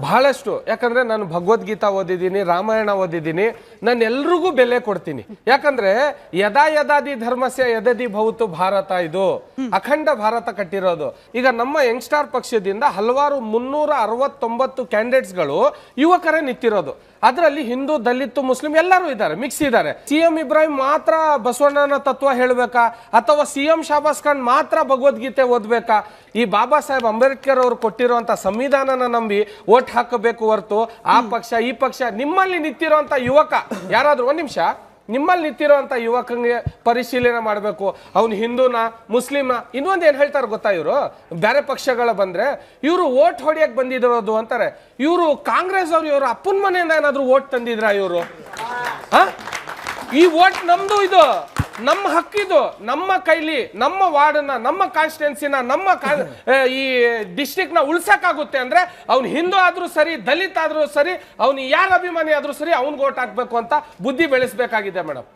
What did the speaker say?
ಬಹಳಷ್ಟು. ಯಾಕಂದ್ರೆ ನಾನು ಭಗವದ್ಗೀತಾ ಓದಿದ್ದೀನಿ, ರಾಮಾಯಣ ಓದಿದ್ದೀನಿ, ನಾನು ಎಲ್ರಿಗೂ ಬೆಲೆ ಕೊಡ್ತೀನಿ. ಯಾಕಂದ್ರೆ ಯದಾ ಯದಾದಿ ಧರ್ಮಸ್ಯ ಯದದಿ ಭವತು ಭಾರತ, ಇದು ಅಖಂಡ ಭಾರತ ಕಟ್ಟಿರೋದು. ಈಗ ನಮ್ಮ ಯಂಗ್ಸ್ಟಾರ್ ಪಕ್ಷದಿಂದ ಹಲವಾರು 369 ಕ್ಯಾಂಡಿಡೇಟ್ಸ್ಗಳು ಯುವಕರೇ ನಿಂತಿರೋದು. ಅದರಲ್ಲಿ ಹಿಂದೂ, ದಲಿತ, ಮುಸ್ಲಿಂ ಎಲ್ಲರೂ ಇದ್ದಾರೆ, ಮಿಕ್ಸ್ ಇದ್ದಾರೆ. ಸಿಎಂ ಇಬ್ರಾಹಿಂ ಮಾತ್ರ ಬಸವಣ್ಣನ ತತ್ವ ಹೇಳ್ಬೇಕಾ, ಅಥವಾ ಸಿಎಂ ಶಾಬಾಸ್ ಖಾನ್ ಮಾತ್ರ ಭಗವದ್ಗೀತೆ ಓದ್ಬೇಕಾ? ಈ ಬಾಬಾ ಸಾಹೇಬ್ ಅಂಬೇಡ್ಕರ್ ಅವರು ಕೊಟ್ಟಿರುವಂತ ಸಂವಿಧಾನನ ನಂಬಿ ಓಟ್ ಹಾಕಬೇಕು ಹೊರತು ಆ ಪಕ್ಷ ಈ ಪಕ್ಷ. ನಿಮ್ಮಲ್ಲಿ ನಿಂತಿರುವಂತ ಯುವಕ ಯಾರಾದ್ರೂ, ಒಂದ್ ನಿಮಿಷ, ನಿಮ್ಮಲ್ಲಿ ನಿಂತಿರುವಂತ ಯುವಕಂಗೆ ಪರಿಶೀಲನೆ ಮಾಡಬೇಕು, ಅವ್ನು ಹಿಂದೂನಾ ಮುಸ್ಲಿಂನಾ. ಇನ್ನೊಂದು ಏನ್ ಹೇಳ್ತಾರೆ ಗೊತ್ತಾ, ಇವರು ಬೇರೆ ಪಕ್ಷಗಳ ಬಂದ್ರೆ ಇವರು ಓಟ್ ಹೊಡಿಯಕ್ ಬಂದಿರೋದು ಅಂತಾರೆ. ಇವರು ಕಾಂಗ್ರೆಸ್ ಅವ್ರು ಇವರು ಅಪ್ಪನ ಮನೆಯಿಂದ ಏನಾದ್ರು ಓಟ್ ತಂದಿದ್ರ ಇವರು? ಈ ಓಟ್ ನಮ್ದು, ಇದು ನಮ್ಮ ಹಕ್ಕಿದು, ನಮ್ಮ ಕೈಲಿ ನಮ್ಮ ವಾರ್ಡ್ನ, ನಮ್ಮ ಕಾನ್ಸ್ಟಿಟ್ಯೂನ್ಸಿನ, ನಮ್ಮ ಈ ಡಿಸ್ಟ್ರಿಕ್ಟ್ ನ ಉಳ್ಸಕ್ಕಾಗುತ್ತೆ ಅಂದ್ರೆ ಅವ್ನು ಹಿಂದೂ ಆದ್ರೂ ಸರಿ, ದಲಿತ ಆದ್ರೂ ಸರಿ, ಅವ್ನು ಯಾರ ಅಭಿಮಾನಿ ಆದ್ರೂ ಸರಿ, ಅವ್ನಿಗೆ ಓಟ್ ಹಾಕ್ಬೇಕು ಅಂತ ಬುದ್ಧಿ ಬೆಳೆಸಬೇಕಾಗಿದೆ ಮೇಡಮ್.